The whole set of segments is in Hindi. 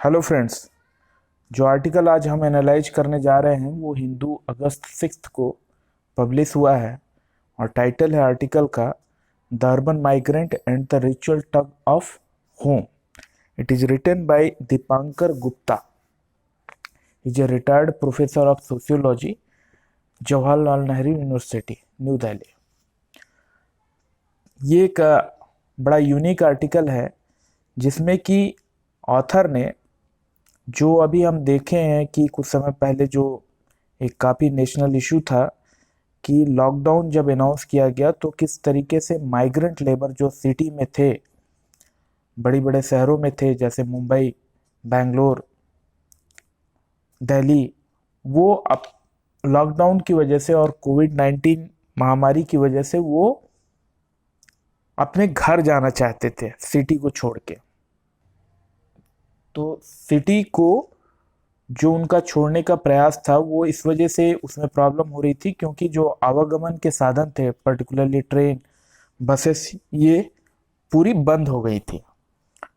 Hello friends. जो आर्टिकल आज हम एनालाइज करने जा रहे हैं वो हिंदू अगस्त 6 को पब्लिश हुआ है और टाइटल है आर्टिकल का the urban migrant and the ritual tug of home. It is written by Dipankar Gupta. Is a retired professor of sociology, Jawaharlal Nehru university, New Delhi. ये एक बड़ा यूनिक आर्टिकल है जिसमें कि ऑथर ने जो अभी हम देखे हैं कि कुछ समय पहले जो एक काफ़ी नेशनल इशू था कि लॉकडाउन जब अनाउंस किया गया तो किस तरीके से माइग्रेंट लेबर जो सिटी में थे, बड़ी बड़े शहरों में थे जैसे मुंबई, बेंगलोर, दिल्ली, वो अब लॉकडाउन की वजह से और कोविड-19 महामारी की वजह से वो अपने घर जाना चाहते थे सिटी को छोड़ के। तो सिटी को जो उनका छोड़ने का प्रयास था वो इस वजह से उसमें प्रॉब्लम हो रही थी क्योंकि जो आवागमन के साधन थे, पर्टिकुलरली ट्रेन, बसेस, ये पूरी बंद हो गई थी।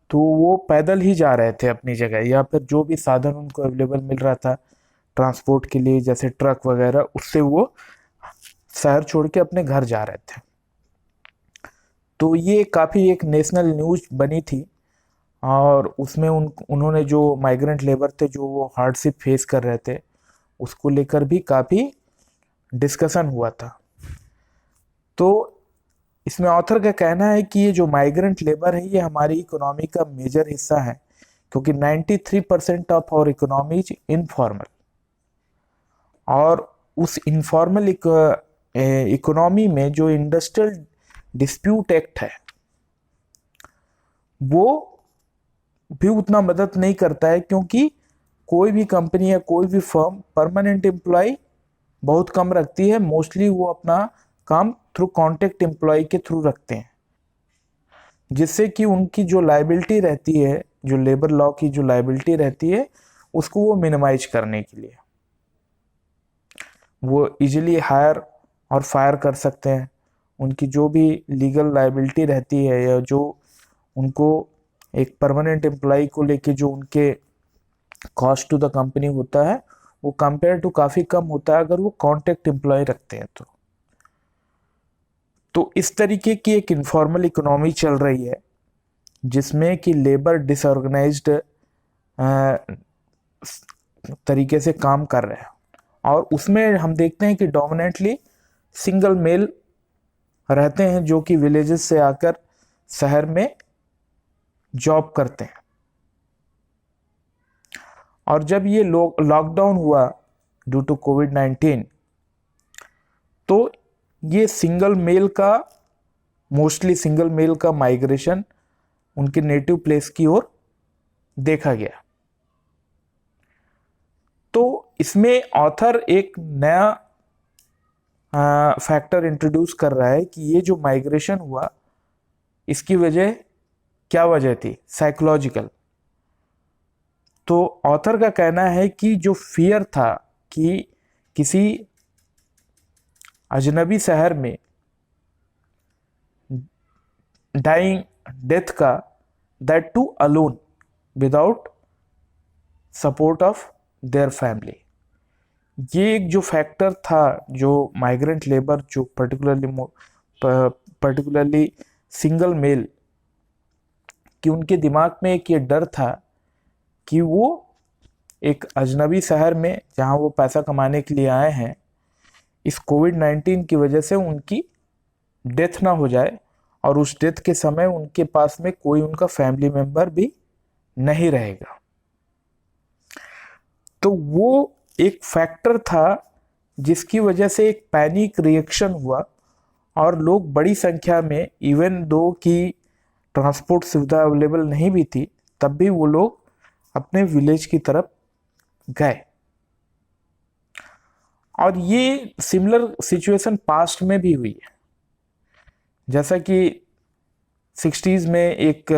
तो वो पैदल ही जा रहे थे अपनी जगह, या फिर जो भी साधन उनको अवेलेबल मिल रहा था ट्रांसपोर्ट के लिए जैसे ट्रक वगैरह, उससे वो शहर छोड़ के अपने घर जा रहे थे। तो ये काफ़ी एक नेशनल न्यूज बनी थी और उसमें उन्होंने जो माइग्रेंट लेबर थे जो वो हार्डशिप फेस कर रहे थे उसको लेकर भी काफ़ी डिस्कशन हुआ था। तो इसमें ऑथर का कहना है कि ये जो माइग्रेंट लेबर है ये हमारी इकोनॉमी का मेजर हिस्सा है क्योंकि 93% of our economy is informal, और उस इनफॉर्मल इकोनॉमी में जो इंडस्ट्रियल डिस्प्यूट एक्ट है वो भी उतना मदद नहीं करता है क्योंकि कोई भी कंपनी या कोई भी फर्म परमानेंट एम्प्लॉय बहुत कम रखती है। मोस्टली वो अपना काम थ्रू कॉन्ट्रैक्ट एम्प्लॉय के थ्रू रखते हैं, जिससे कि उनकी जो लाइबिलिटी रहती है, जो लेबर लॉ की जो लाइबिलिटी रहती है, उसको वो मिनिमाइज करने के लिए वो इजीली हायर और फायर कर सकते हैं। उनकी जो भी लीगल लाइबिलिटी रहती है या जो उनको एक परमानेंट एम्प्लॉय को लेके जो उनके कॉस्ट टू द कंपनी होता है वो कंपेयर टू काफ़ी कम होता है अगर वो कॉन्ट्रैक्ट एम्प्लॉय रखते हैं। तो इस तरीके की एक इनफॉर्मल इकोनॉमी चल रही है जिसमें कि लेबर डिसऑर्गेनाइज्ड तरीके से काम कर रहे हैं, और उसमें हम देखते हैं कि डोमिनेटली सिंगल मेल रहते हैं जो कि विलेजेस से आकर शहर में जॉब करते हैं। और जब ये लॉकडाउन हुआ ड्यू टू कोविड-19 तो ये मोस्टली सिंगल मेल का माइग्रेशन उनके नेटिव प्लेस की ओर देखा गया। तो इसमें ऑथर एक नया फैक्टर इंट्रोड्यूस कर रहा है कि ये जो माइग्रेशन हुआ इसकी क्या वजह थी, साइकोलॉजिकल। तो ऑथर का कहना है कि जो फियर था कि किसी अजनबी शहर में डाइंग डेथ का, that too alone without support of their family, ये एक जो फैक्टर था जो माइग्रेंट लेबर जो पर्टिकुलरली सिंगल मेल कि उनके दिमाग में एक ये डर था कि वो एक अजनबी शहर में जहाँ वो पैसा कमाने के लिए आए हैं, इस कोविड-19 की वजह से उनकी डेथ ना हो जाए और उस डेथ के समय उनके पास में कोई उनका फैमिली मेंबर भी नहीं रहेगा। तो वो एक फैक्टर था जिसकी वजह से एक पैनिक रिएक्शन हुआ और लोग बड़ी संख्या में, इवन दो कि ट्रांसपोर्ट सुविधा अवेलेबल नहीं भी थी, तब भी वो लोग अपने विलेज की तरफ गए। और ये सिमिलर सिचुएशन पास्ट में भी हुई है, जैसा कि 60s में एक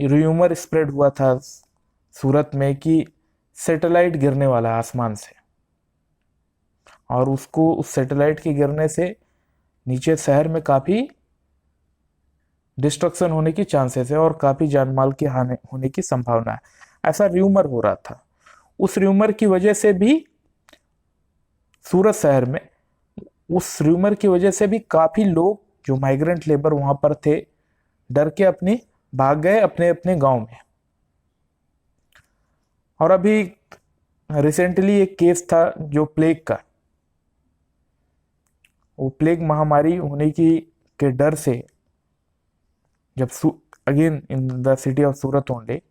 र्यूमर स्प्रेड हुआ था सूरत में कि सैटेलाइट गिरने वाला है आसमान से, और उसको उस सैटेलाइट के गिरने से नीचे शहर में काफ़ी डिस्ट्रक्शन होने की चांसेस है और काफ़ी जान माल की हानि होने की संभावना है, ऐसा र्यूमर हो रहा था। उस र्यूमर की वजह से भी सूरत शहर में, उस र्यूमर की वजह से भी काफ़ी लोग जो माइग्रेंट लेबर वहाँ पर थे, डर के अपनी भाग गए अपने अपने गांव में। और अभी रिसेंटली एक केस था जो प्लेग का, वो प्लेग महामारी होने की के डर से जब again in the city of Surat only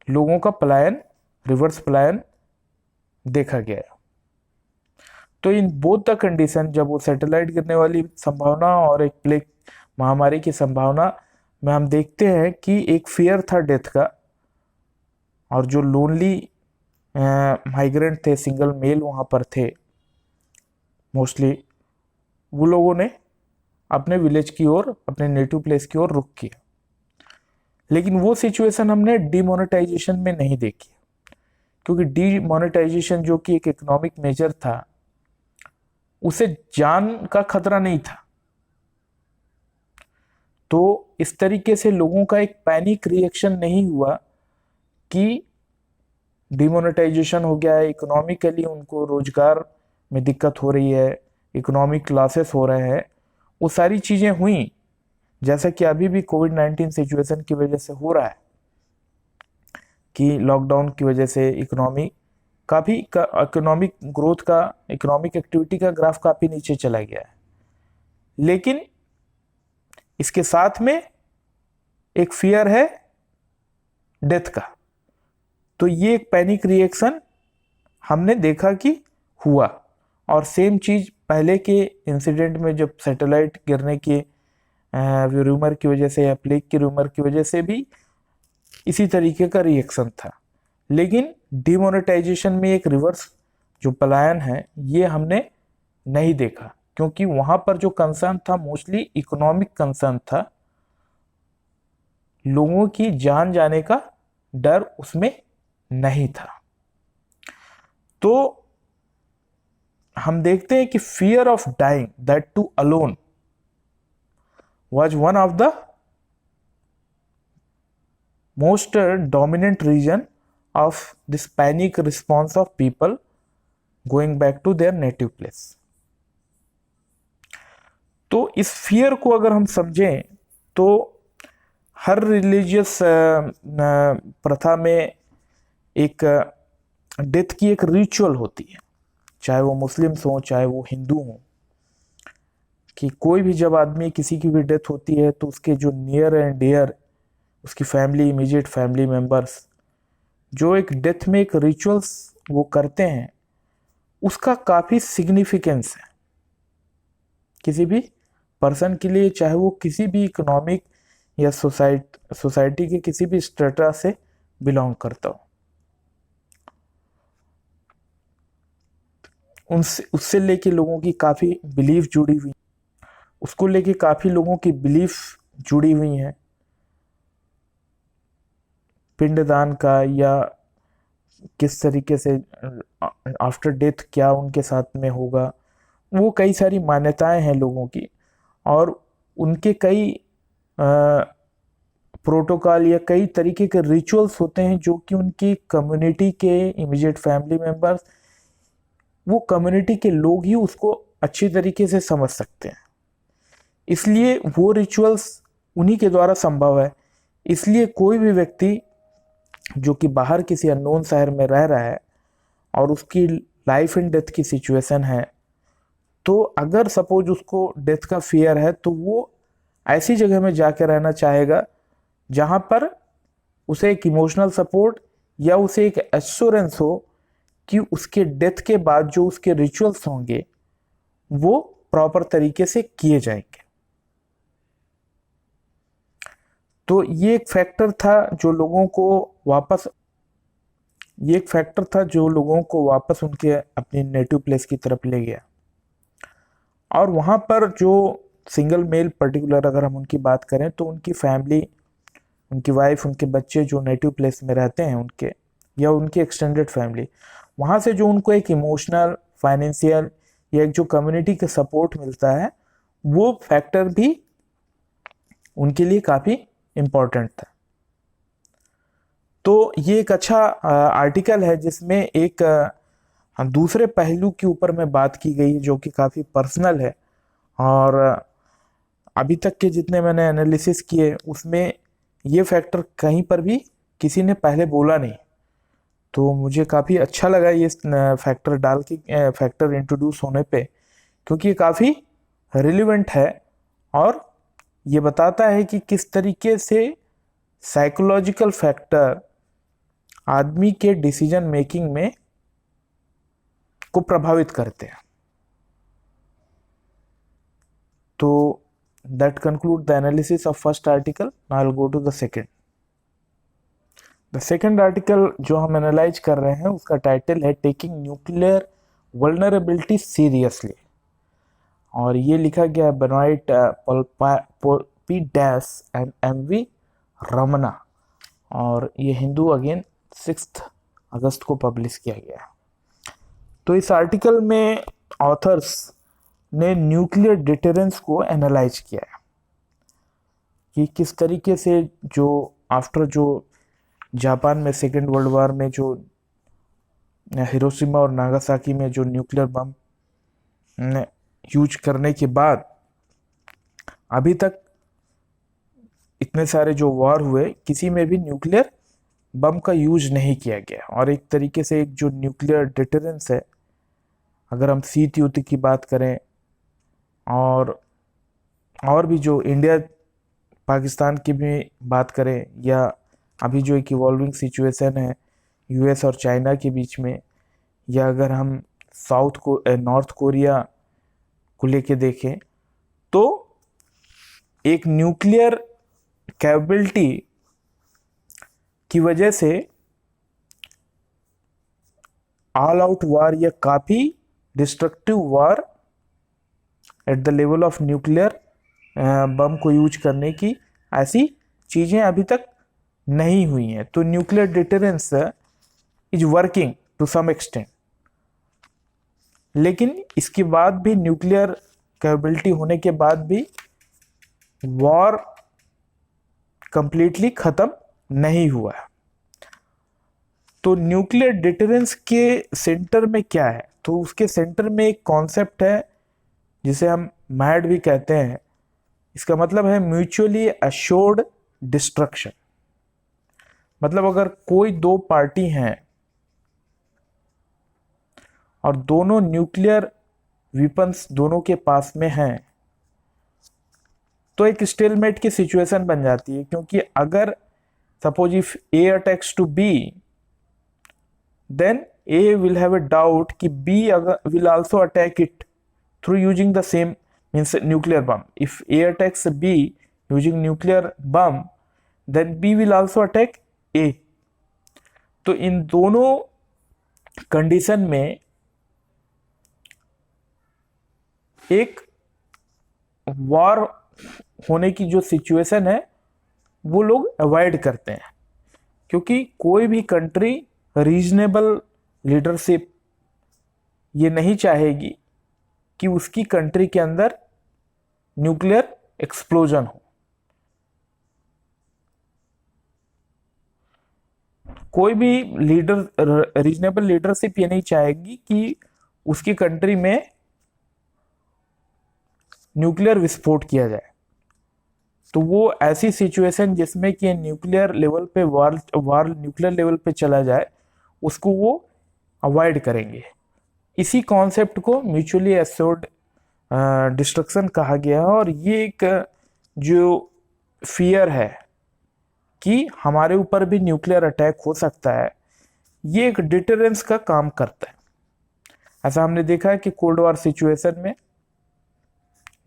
लोगों का पलायन, रिवर्स पलायन देखा गया। तो इन बोथ द कंडीशन, जब वो सैटेलाइट गिरने वाली संभावना और एक प्लेग महामारी की संभावना में हम देखते हैं कि एक फियर था डेथ का, और जो लोनली माइग्रेंट थे, सिंगल मेल वहाँ पर थे मोस्टली, वो लोगों ने अपने विलेज की ओर, अपने नेटिव प्लेस की ओर रुख किया। लेकिन वो सिचुएशन हमने डीमोनेटाइजेशन में नहीं देखी, क्योंकि डीमोनेटाइजेशन जो कि एक इकोनॉमिक मेजर था, उसे जान का खतरा नहीं था। तो इस तरीके से लोगों का एक पैनिक रिएक्शन नहीं हुआ कि डिमोनेटाइजेशन हो गया है, इकोनॉमिकली उनको रोजगार में दिक्कत हो रही है, इकोनॉमिक लॉसेस हो रहे हैं। वो सारी चीज़ें हुई, जैसा कि अभी भी कोविड-19 सिचुएशन की वजह से हो रहा है कि लॉकडाउन की वजह से इकोनॉमिक ग्रोथ का, इकोनॉमिक एक्टिविटी का ग्राफ काफ़ी नीचे चला गया है। लेकिन इसके साथ में एक फियर है डेथ का। तो ये एक पैनिक रिएक्शन हमने देखा कि हुआ। और सेम चीज़ पहले के इंसिडेंट में, जब सैटेलाइट गिरने के रूमर की वजह से या प्लेग के रूमर की वजह से भी इसी तरीके का रिएक्शन था। लेकिन डिमोनेटाइजेशन में एक रिवर्स जो पलायन है, ये हमने नहीं देखा, क्योंकि वहाँ पर जो कंसर्न था मोस्टली इकोनॉमिक कंसर्न था। लोगों की जान जाने का डर उसमें नहीं था। तो हम देखते हैं कि fear of dying, that too alone, was one of the most dominant reason of this panic response of people going back to their native place. तो इस फियर को अगर हम समझें तो हर रिलीजियस प्रथा में एक डेथ की एक रिचुअल होती है, चाहे वो मुस्लिम्स हों चाहे वो हिंदू हों, कि कोई भी जब आदमी किसी की भी डेथ होती है तो उसके जो नियर एंड डियर, उसकी फैमिली, इमीडिएट फैमिली मेंबर्स, जो एक डेथ में एक रिचुअल्स वो करते हैं, उसका काफ़ी सिग्निफिकेंस है किसी भी पर्सन के लिए, चाहे वो किसी भी इकोनॉमिक या सोसाइटी के किसी भी स्ट्रेटा से बिलोंग करता हो। उससे लेके लोगों की काफ़ी बिलीफ जुड़ी हुई, उसको लेके काफ़ी लोगों की बिलीफ जुड़ी हुई हैं, पिंडदान का, या किस तरीके से आफ्टर डेथ क्या उनके साथ में होगा। वो कई सारी मान्यताएं हैं लोगों की, और उनके कई प्रोटोकॉल या कई तरीके के रिचुअल्स होते हैं जो कि उनकी कम्युनिटी के इमीडिएट फैमिली मेंबर्स, वो कम्युनिटी के लोग ही उसको अच्छी तरीके से समझ सकते हैं। इसलिए वो रिचुअल्स उन्हीं के द्वारा संभव है। इसलिए कोई भी व्यक्ति जो कि बाहर किसी अननोन शहर में रह रहा है और उसकी लाइफ एंड डेथ की सिचुएशन है, तो अगर सपोज उसको डेथ का फियर है, तो वो ऐसी जगह में जाकर रहना चाहेगा जहाँ पर उसे एक इमोशनल सपोर्ट या उसे एक एश्योरेंस हो कि उसके डेथ के बाद जो उसके रिचुअल्स होंगे वो प्रॉपर तरीके से किए जाएंगे। तो ये एक फैक्टर था जो लोगों को वापस उनके अपनी नेटिव प्लेस की तरफ ले गया। और वहाँ पर जो सिंगल मेल पर्टिकुलर अगर हम उनकी बात करें, तो उनकी फैमिली, उनकी वाइफ, उनके बच्चे जो नेटिव प्लेस में रहते हैं उनके, या उनकी एक्सटेंडेड फैमिली, वहाँ से जो उनको एक इमोशनल, फाइनेंशियल या एक जो कम्युनिटी का सपोर्ट मिलता है, वो फैक्टर भी उनके लिए काफ़ी इम्पोर्टेंट था। तो ये एक अच्छा आर्टिकल है जिसमें एक दूसरे पहलू के ऊपर में बात की गई है जो कि काफ़ी पर्सनल है, और अभी तक के जितने मैंने एनालिसिस किए उसमें ये फैक्टर कहीं पर भी किसी ने पहले बोला नहीं। तो मुझे काफ़ी अच्छा लगा ये फैक्टर डाल के, फैक्टर इंट्रोड्यूस होने पे, क्योंकि ये काफ़ी रिलेवेंट है और ये बताता है कि किस तरीके से साइकोलॉजिकल फैक्टर आदमी के डिसीजन मेकिंग में को प्रभावित करते हैं। तो that conclude the analysis of first article. Now I will go to the second. The second article जो हम एनालाइज कर रहे हैं उसका टाइटल है टेकिंग न्यूक्लियर वल्नरेबिलिटी सीरियसली, और ये लिखा गया है Benoit P Das and M V. Ramana, और ये हिंदू अगेन 6 अगस्त को पब्लिश किया गया है। तो इस आर्टिकल में ऑथर्स ने न्यूक्लियर डिटरेंस को एनालाइज किया है कि किस तरीके से जो आफ्टर जो जापान में सेकेंड वर्ल्ड वॉर में जो हिरोशिमा और नागासाकी में जो न्यूक्लियर बम यूज करने के बाद अभी तक इतने सारे जो वॉर हुए किसी में भी न्यूक्लियर बम का यूज नहीं किया गया, और एक तरीके से एक जो न्यूक्लियर डिटरेंस है, अगर हम शीत युद्ध की बात करें और भी जो इंडिया पाकिस्तान की भी बात करें, या अभी जो एक इवॉल्विंग सिचुएशन है यूएस और चाइना के बीच में, या अगर हम नॉर्थ कोरिया को लेके देखें, तो एक न्यूक्लियर कैपेबिलिटी की वजह से ऑल आउट वार या काफ़ी destructive war at the level of nuclear bomb को यूज करने की ऐसी चीज़ें अभी तक नहीं हुई हैं। तो nuclear deterrence is working to some extent, लेकिन इसके बाद भी न्यूक्लियर कैपेबिलिटी होने के बाद भी वॉर कंप्लीटली ख़त्म नहीं हुआ है। तो न्यूक्लियर डिटरेंस के सेंटर में क्या है? तो उसके सेंटर में एक कॉन्सेप्ट है जिसे हम मैड भी कहते हैं। इसका मतलब है म्यूचुअली अश्योर्ड डिस्ट्रक्शन। मतलब अगर कोई दो पार्टी हैं और दोनों न्यूक्लियर वेपन्स दोनों के पास में हैं, तो एक स्टेलमेट की सिचुएशन बन जाती है, क्योंकि अगर suppose if A attacks to B, then A will have a doubt कि B will also attack it through using the same means nuclear bomb. If A attacks B using nuclear bomb, then B will also attack A. तो इन दोनों कंडीशन में एक वॉर होने की जो सिचुएशन है वो लोग अवॉइड करते हैं, क्योंकि कोई भी कंट्री रीजनेबल लीडरशिप ये नहीं चाहेगी कि उसकी कंट्री के अंदर न्यूक्लियर एक्सप्लोजन हो। कोई भी लीडर रीजनेबल लीडरशिप ये नहीं चाहेगी कि उसकी कंट्री में न्यूक्लियर विस्फोट किया जाए। तो वो ऐसी सिचुएशन जिसमें कि न्यूक्लियर लेवल पे वार न्यूक्लियर लेवल पे चला जाए, उसको वो अवॉइड करेंगे। इसी कॉन्सेप्ट को म्यूचुअली एश्योर्ड डिस्ट्रक्शन कहा गया है, और ये एक जो फियर है कि हमारे ऊपर भी न्यूक्लियर अटैक हो सकता है, ये एक डिटरेंस का काम करता है। ऐसा हमने देखा है कि कोल्ड वॉर सिचुएशन में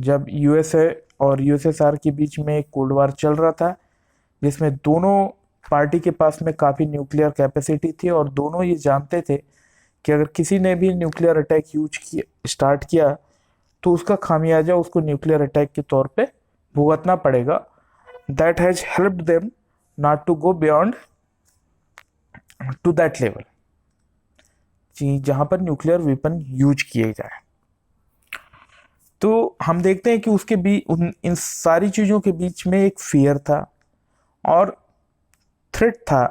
जब यूएसए और यूएसएसआर के बीच में एक कोल्ड वॉर चल रहा था, जिसमें दोनों पार्टी के पास में काफ़ी न्यूक्लियर कैपेसिटी थी, और दोनों ये जानते थे कि अगर किसी ने भी न्यूक्लियर अटैक स्टार्ट किया तो उसका खामियाजा उसको न्यूक्लियर अटैक के तौर पे भुगतना पड़ेगा। That has helped them not to go beyond to that level, जहाँ पर न्यूक्लियर वेपन यूज किए जाए। तो हम देखते हैं कि उसके इन सारी चीज़ों के बीच में एक फियर था और थ्रेट था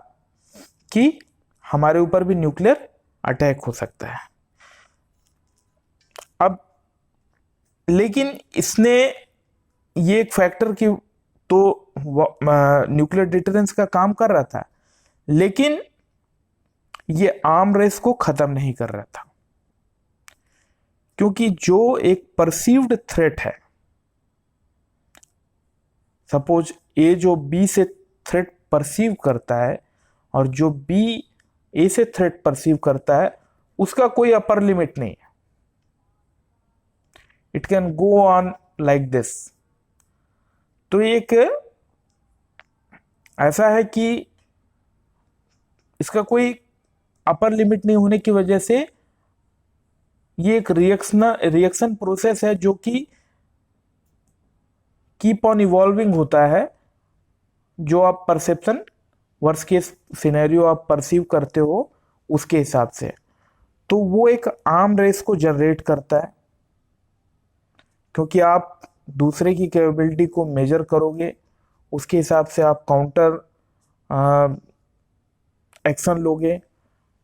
कि हमारे ऊपर भी न्यूक्लियर अटैक हो सकता है। अब लेकिन इसने ये एक फैक्टर की तो न्यूक्लियर डिटरेंस का काम कर रहा था, लेकिन ये आर्म रेस को खत्म नहीं कर रहा था, क्योंकि जो एक परसीव्ड थ्रेट है, सपोज ए जो बी से थ्रेट परसीव करता है और जो बी ए से थ्रेट परसीव करता है, उसका कोई अपर लिमिट नहीं है। It can go on like this. तो एक ऐसा है कि इसका कोई अपर लिमिट नहीं होने की वजह से ये एक रिएक्शन प्रोसेस है जो कि कीप ऑन इवॉल्विंग होता है। जो आप परसेप्शन वर्स्ट केस सिनेरियो आप परसीव करते हो उसके हिसाब से, तो वो एक आर्म रेस को जनरेट करता है, क्योंकि आप दूसरे की कैपेबिलिटी को मेजर करोगे, उसके हिसाब से आप काउंटर एक्शन लोगे,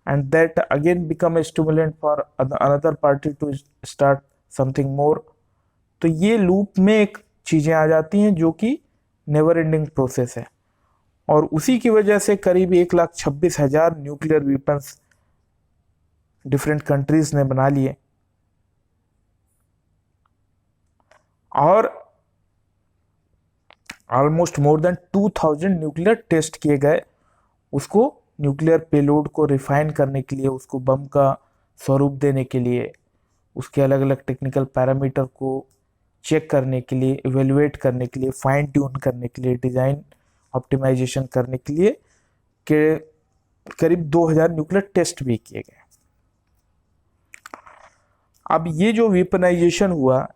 and that again become a stimulant for another party to start something more. तो ये लूप में एक चीज़ें आ जाती हैं जो कि नेवर एंडिंग प्रोसेस है, और उसी की वजह से करीब 1,26,000 न्यूक्लियर वेपन्स डिफरेंट कंट्रीज ने बना लिए, और almost more than 2000 nuclear test किए गए, उसको न्यूक्लियर पेलोड को रिफाइन करने के लिए, उसको बम का स्वरूप देने के लिए, उसके अलग अलग टेक्निकल पैरामीटर को चेक करने के लिए, इवेल्युएट करने के लिए, फाइन ट्यून करने के लिए, डिज़ाइन ऑप्टिमाइजेशन करने के लिए के करीब 2000 न्यूक्लियर टेस्ट भी किए गए। अब ये जो वेपनाइजेशन हुआ,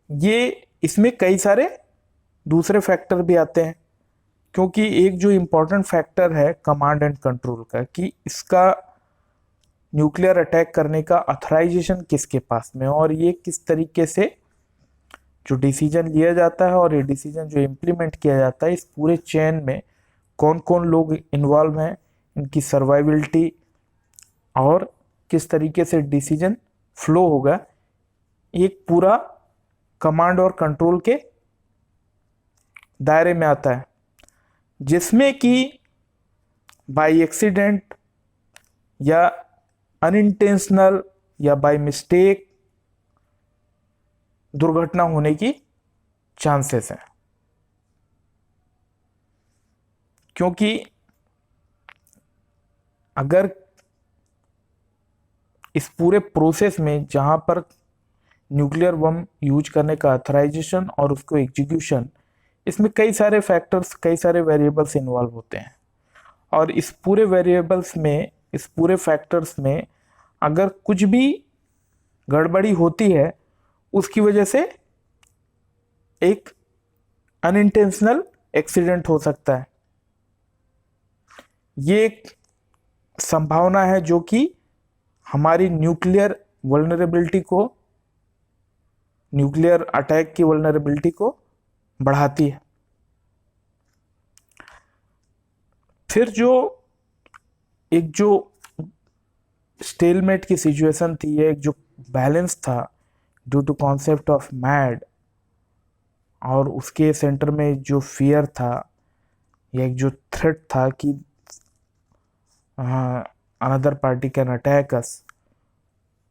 ये इसमें कई सारे दूसरे फैक्टर भी आते हैं, क्योंकि एक जो इम्पोर्टेंट फैक्टर है कमांड एंड कंट्रोल का, कि इसका न्यूक्लियर अटैक करने का ऑथराइजेशन किसके पास में, और ये किस तरीके से जो डिसीजन लिया जाता है और ये डिसीजन जो इम्प्लीमेंट किया जाता है, इस पूरे चेन में कौन कौन लोग इन्वॉल्व हैं, इनकी सर्वाइबिलिटी और किस तरीके से डिसीजन फ्लो होगा, एक पूरा कमांड और कंट्रोल के दायरे में आता है, जिसमें कि बाय एक्सीडेंट या अनइंटेंशनल या बाय मिस्टेक दुर्घटना होने की चांसेस हैं। क्योंकि अगर इस पूरे प्रोसेस में जहां पर न्यूक्लियर बम यूज करने का ऑथराइजेशन और उसको एग्जीक्यूशन, इसमें कई सारे फैक्टर्स, कई सारे वेरिएबल्स इन्वॉल्व होते हैं, और इस पूरे वेरिएबल्स में, इस पूरे फैक्टर्स में अगर कुछ भी गड़बड़ी होती है, उसकी वजह से एक अनइंटेंशनल एक्सीडेंट हो सकता है। ये एक संभावना है जो कि हमारी न्यूक्लियर वल्नरेबिलिटी को, न्यूक्लियर अटैक की वल्नरेबिलिटी को बढ़ाती है। फिर एक जो स्टेलमेट की सिचुएशन थी, एक जो बैलेंस था due to concept of MAD, और उसके सेंटर में जो फियर था, या एक जो थ्रेट था कि अनदर पार्टी कैन अटैक अस,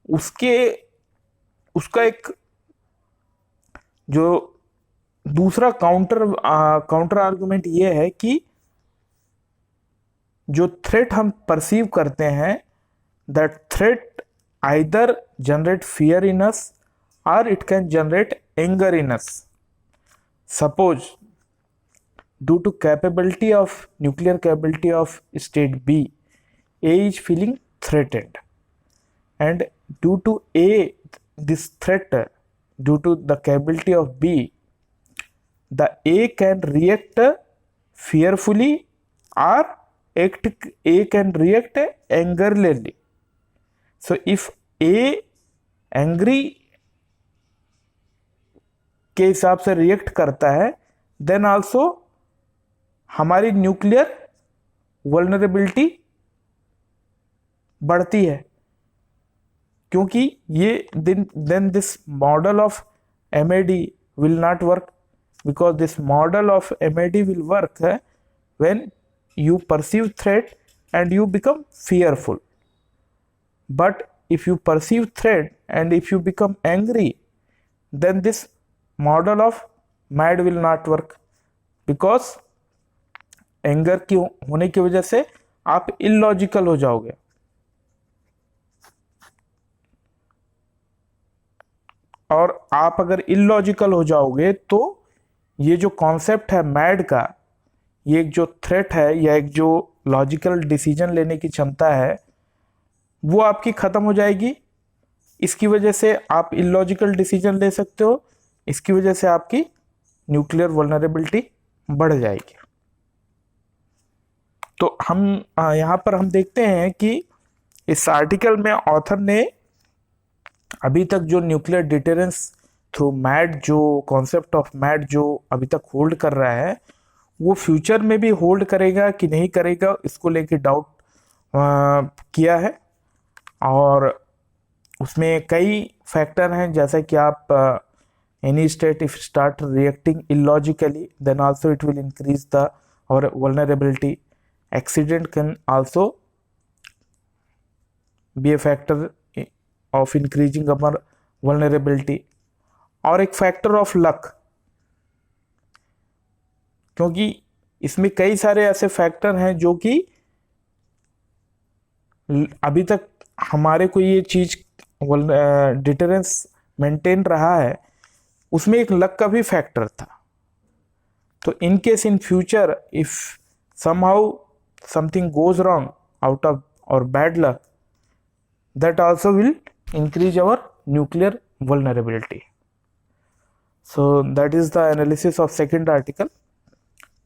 उसका एक जो दूसरा काउंटर आर्गुमेंट ये है कि जो थ्रेट हम परसीव करते हैं, that threat either generate fear in us or it can generate anger in us. Suppose due to nuclear capability of state B, A is feeling threatened, and due to this threat, due to the capability of B, the A can react fearfully, or A can react angrily. So if A angry के हिसाब से रिएक्ट करता है, देन आल्सो हमारी न्यूक्लियर वल्नरेबिलिटी बढ़ती है, क्योंकि ये then this model of MAD will not work, because this model of MAD will work when you perceive threat and you become fearful. But if you perceive threat and if you become angry, then this model of MAD will not work, because anger की होने की वजह से आप इलॉजिकल हो जाओगे। और आप अगर इलॉजिकल हो जाओगे तो ये जो कॉन्सेप्ट है मैड का, ये एक जो थ्रेट है या एक जो लॉजिकल डिसीजन लेने की क्षमता है, वो आपकी ख़त्म हो जाएगी। इसकी वजह से आप इलॉजिकल डिसीजन ले सकते हो, इसकी वजह से आपकी न्यूक्लियर वल्नरेबिलिटी बढ़ जाएगी। तो हम यहाँ पर हम देखते हैं कि इस आर्टिकल में ऑथर ने अभी तक जो न्यूक्लियर डिटरेंस थ्रू मैड, जो कॉन्सेप्ट ऑफ मैड जो अभी तक होल्ड कर रहा है, वो फ्यूचर में भी होल्ड करेगा कि नहीं करेगा, इसको लेके डाउट किया है। और उसमें कई फैक्टर हैं, जैसा कि आप any state if start reacting illogically then also it will increase the our vulnerability. Accident can also be a factor of increasing our vulnerability. और एक फैक्टर ऑफ लक, क्योंकि इसमें कई सारे ऐसे फैक्टर हैं जो कि अभी तक हमारे को ये चीज डिटरेंस मेंटेन रहा है, उसमें एक लक का भी फैक्टर था। तो in case in future if somehow something goes wrong out of our bad luck, that also will increase our nuclear vulnerability. So that is the analysis of second article.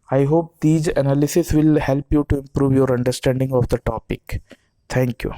I hope these analysis will help you to improve your understanding of the topic. Thank you.